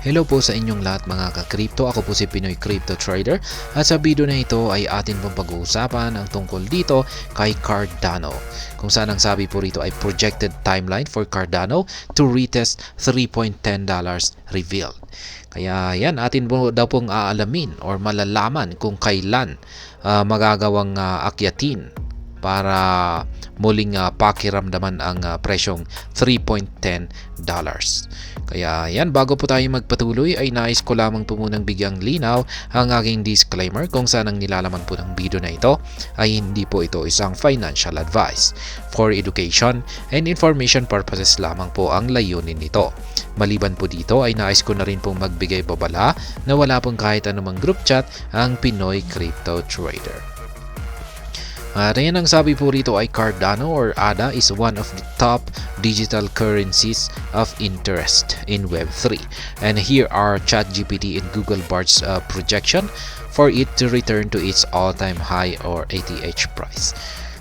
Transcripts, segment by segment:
Hello po sa inyong lahat mga ka-crypto. Ako po si Pinoy Crypto Trader at sa video na ito ay atin pong pag-uusapan ang tungkol dito kay Cardano. Kung saan ang sabi po rito ay projected timeline for Cardano to retest $3.10 revealed. Kaya yan, atin po daw pong aalamin or malalaman kung kailan magagawang akyatin para muling pakiramdaman ang presyong $3.10. Kaya yan, bago po tayo magpatuloy ay nais ko lamang po munang bigyang linaw ang aking disclaimer kung saan ang nilalaman po ng video na ito ay hindi po ito isang financial advice. For education and information purposes lamang po ang layunin nito. Maliban po dito ay nais ko na rin pong magbigay babala na wala pong kahit anumang group chat ang Pinoy Crypto Trader. Ayan, ang sabi po rito ay Cardano or ADA is one of the top digital currencies of interest in Web3. And here are ChatGPT and Google Bard's projection for it to return to its all-time high or ATH price.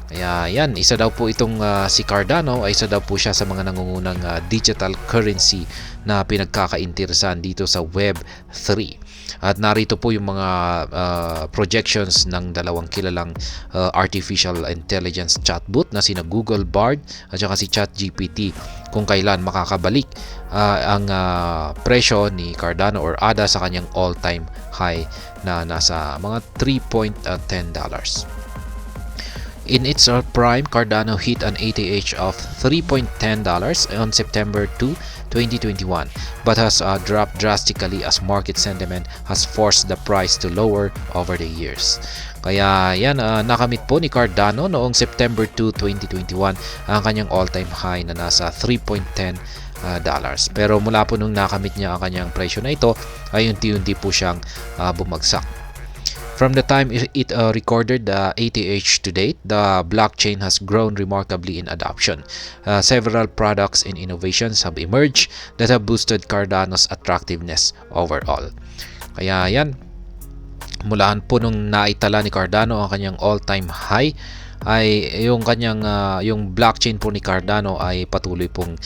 Kaya yan, isa daw po itong si Cardano ay isa daw po siya sa mga nangungunang digital currency na pinagkakainteresan dito sa Web3. At narito po yung mga projections ng dalawang kilalang artificial intelligence chatbot na sina Google Bard at saka si ChatGPT kung kailan makakabalik ang presyo ni Cardano or ADA sa kanyang all-time high na nasa mga $3.10. In its prime, Cardano hit an ATH of $3.10 on September 2, 2021, but has dropped drastically as market sentiment has forced the price to lower over the years. Kaya yan, nakamit po ni Cardano noong September 2, 2021 ang kanyang all-time high na nasa $3.10. Pero mula po nung nakamit niya ang kanyang presyo na ito ay unti-unti po siyang bumagsak. From the time it recorded the ATH to date, the blockchain has grown remarkably in adoption. Several products and innovations have emerged that have boosted Cardano's attractiveness overall. Kaya yan, mulaan po nung naitala ni Cardano ang kanyang all-time high, ay yung kanyang yung blockchain po ni Cardano ay patuloy pong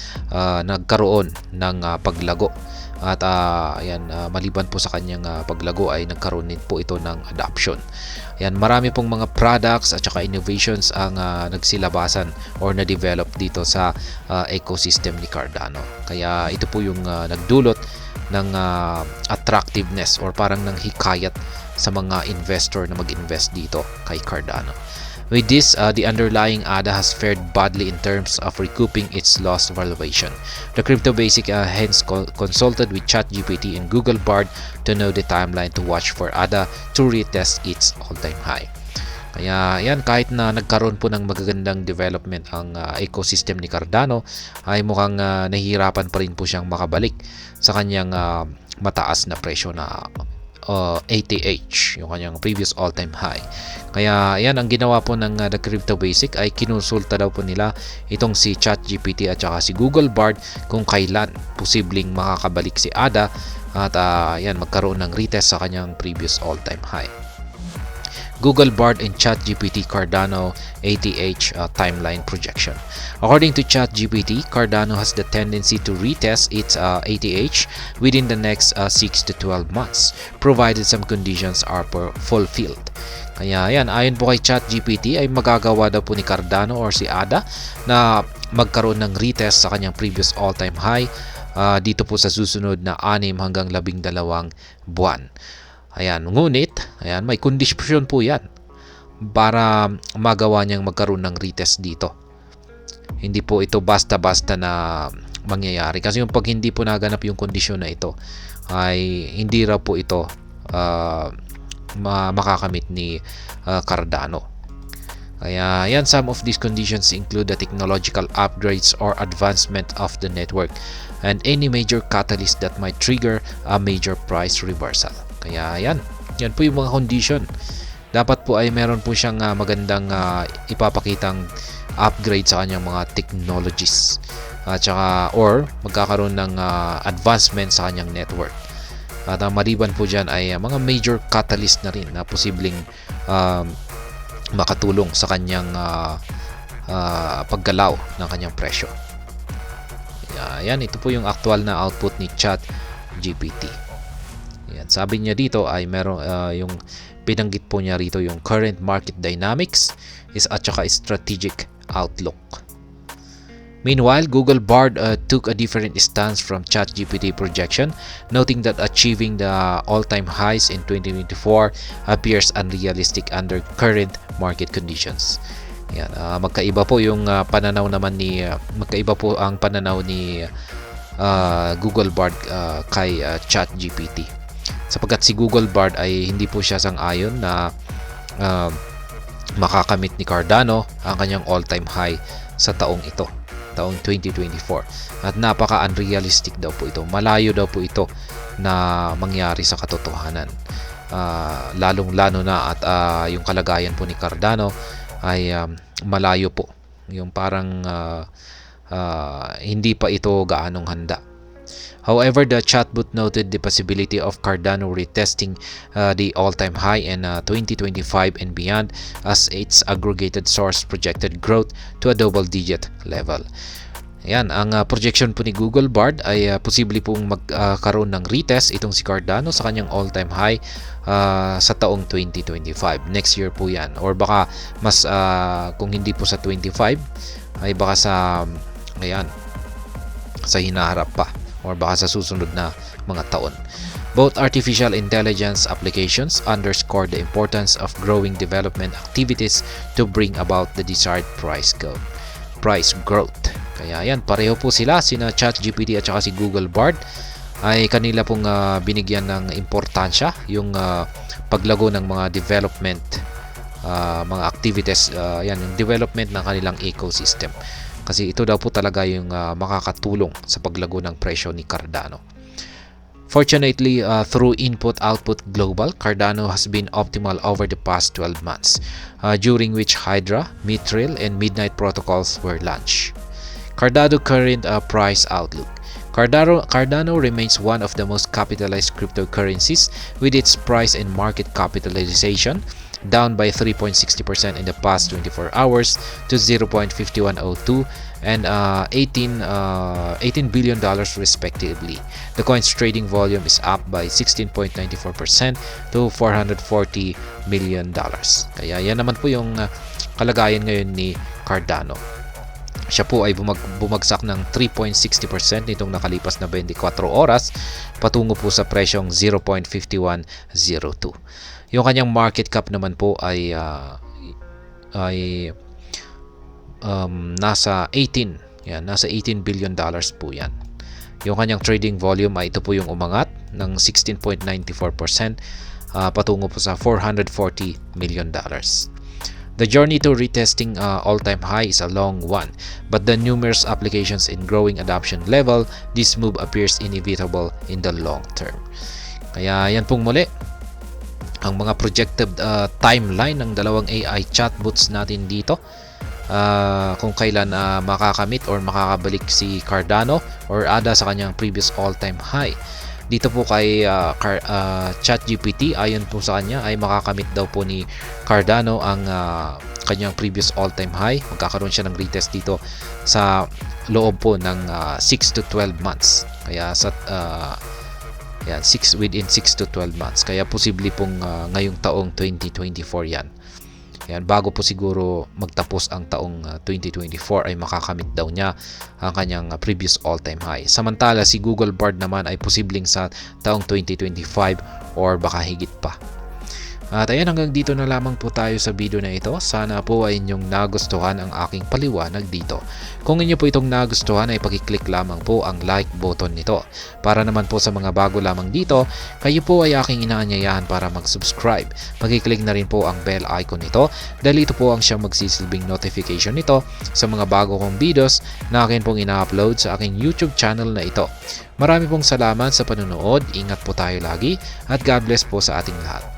nagkaroon ng paglago. At maliban po sa kanyang paglago ay nagkaroon din po ito ng adoption. Ayan, marami pong mga products at saka innovations ang nagsilabasan or na-develop dito sa ecosystem ni Cardano. Kaya ito po yung nagdulot ng attractiveness or parang nang hikayat sa mga investor na mag-invest dito kay Cardano. With this, the underlying ADA has fared badly in terms of recouping its lost valuation. The Crypto Basic hence consulted with ChatGPT and Google Bard to know the timeline to watch for ADA to retest its all-time high. Kaya yan, kahit na nagkaroon po ng magagandang development ang ecosystem ni Cardano, ay mukhang nahihirapan pa rin po siyang makabalik sa kanyang mataas na presyo na ATH, yung kanyang previous all-time high. Kaya yan, ang ginawa po ng The Crypto Basic ay kinonsulta daw po nila itong si ChatGPT at saka si Google Bard kung kailan posibleng makakabalik si ADA at yan, magkaroon ng retest sa kanyang previous all-time high. Google Bard and ChatGPT Cardano ATH timeline projection. According to ChatGPT, Cardano has the tendency to retest its ATH within the next 6 to 12 months, provided some conditions are fulfilled. Kaya yan, ayon po kay ChatGPT ay magagawa daw po ni Cardano or si ADA na magkaroon ng retest sa kanyang previous all-time high dito po sa susunod na 6 hanggang 12 buwan. Ayan, ngunit, ayan, may kondisyon po yan para magawa niyang magkaroon ng retest dito. Hindi po ito basta-basta na mangyayari. Kasi yung pag hindi po naganap yung kondisyon na ito, ay hindi raw po ito makakamit ni Cardano. Kaya yan, some of these conditions include the technological upgrades or advancement of the network and any major catalyst that might trigger a major price reversal. Kaya yan po yung mga condition. Dapat po ay meron po siyang magandang ipapakitang upgrade sa kanyang mga technologies at saka or magkakaroon ng advancement sa kanyang network. At maliban po dyan ay mga major catalyst na rin na posibleng makatulong sa kanyang paggalaw ng kanyang presyo. Yan, ito po yung actual na output ni Chat GPT. Yan, sabi niya dito ay meron yung binanggit po niya rito yung current market dynamics at saka strategic outlook. Meanwhile, Google Bard took a different stance from ChatGPT projection, noting that achieving the all-time highs in 2024 appears unrealistic under current market conditions. Yan, magkaiba po yung pananaw naman magkaiba po ang pananaw ni Google Bard kay ChatGPT. Sapagkat si Google Bard ay hindi po siya sang-ayon na makakamit ni Cardano ang kanyang all-time high sa taong 2024. At napaka-unrealistic daw po ito. Malayo daw po ito na mangyari sa katotohanan. Lalong-lalo na at yung kalagayan po ni Cardano ay malayo po. Yung parang hindi pa ito gaanong handa. However, the chatbot noted the possibility of Cardano retesting the all-time high in 2025 and beyond as its aggregated source projected growth to a double-digit level. Ayan, ang projection po ni Google Bard ay posible pong magkaroon ng retest itong si Cardano sa kanyang all-time high sa taong 2025. Next year po yan. Or baka mas kung hindi po sa 25 ay baka sa hinaharap pa, or baka sa susunod na mga taon. Both artificial intelligence applications underscore the importance of growing development activities to bring about the desired price growth. Kaya yan, pareho po sila, sina ChatGPT at saka si Google Bard ay kanila pong binigyan ng importansya yung paglago ng mga development, mga activities, yung development ng kanilang ecosystem. Kasi ito daw po talaga yung makakatulong sa paglago ng presyo ni Cardano. Fortunately, through Input-Output Global, Cardano has been optimal over the past 12 months, during which Hydra, Mithril, and Midnight protocols were launched. Cardano current price outlook. Cardano remains one of the most capitalized cryptocurrencies, with its price and market capitalization down by 3.60% in the past 24 hours to 0.5102 and $18 billion respectively. The coin's trading volume is up by 16.94% to $440 million. Kaya yan naman po yung kalagayan ngayon ni Cardano. Siya po ay bumagsak ng 3.60% nitong nakalipas na 24 oras patungo po sa presyong 0.5102. Yung kanyang market cap naman po ay nasa 18 billion dollars po yan. Yung kanyang trading volume ay ito po yung umangat ng 16.94% patungo po sa $440 million. The journey to retesting all-time high is a long one, but the numerous applications in growing adoption level, this move appears inevitable in the long term. Kaya yan pong muli ang mga projected timeline ng dalawang AI chatbots natin dito, kung kailan makakamit or makakabalik si Cardano or ADA sa kanyang previous all-time high. Dito po kay ChatGPT, ayon po sa kanya ay makakamit daw po ni Cardano ang kanyang previous all-time high. Magkakaroon siya ng retest dito sa loob po ng 6 to 12 months. Kaya sa within 6 to 12 months. Kaya posible pong ngayong taong 2024 yan. Yan, bago po siguro magtapos ang taong 2024 ay makakamit daw niya ang kanyang previous all-time high. Samantala si Google Bard naman ay posibleng sa taong 2025 or baka higit pa. At ayan, hanggang dito na lamang po tayo sa video na ito. Sana po ay inyong nagustuhan ang aking paliwanag dito. Kung inyo po itong nagustuhan ay pakiclick lamang po ang like button nito. Para naman po sa mga bago lamang dito, kayo po ay aking inaanyayahan para mag-subscribe. Pakiclick na rin po ang bell icon nito dahil ito po ang siyang magsisilbing notification nito sa mga bago kong videos na akin pong ina-upload sa aking YouTube channel na ito. Marami pong salamat sa panonood, ingat po tayo lagi at God bless po sa ating lahat.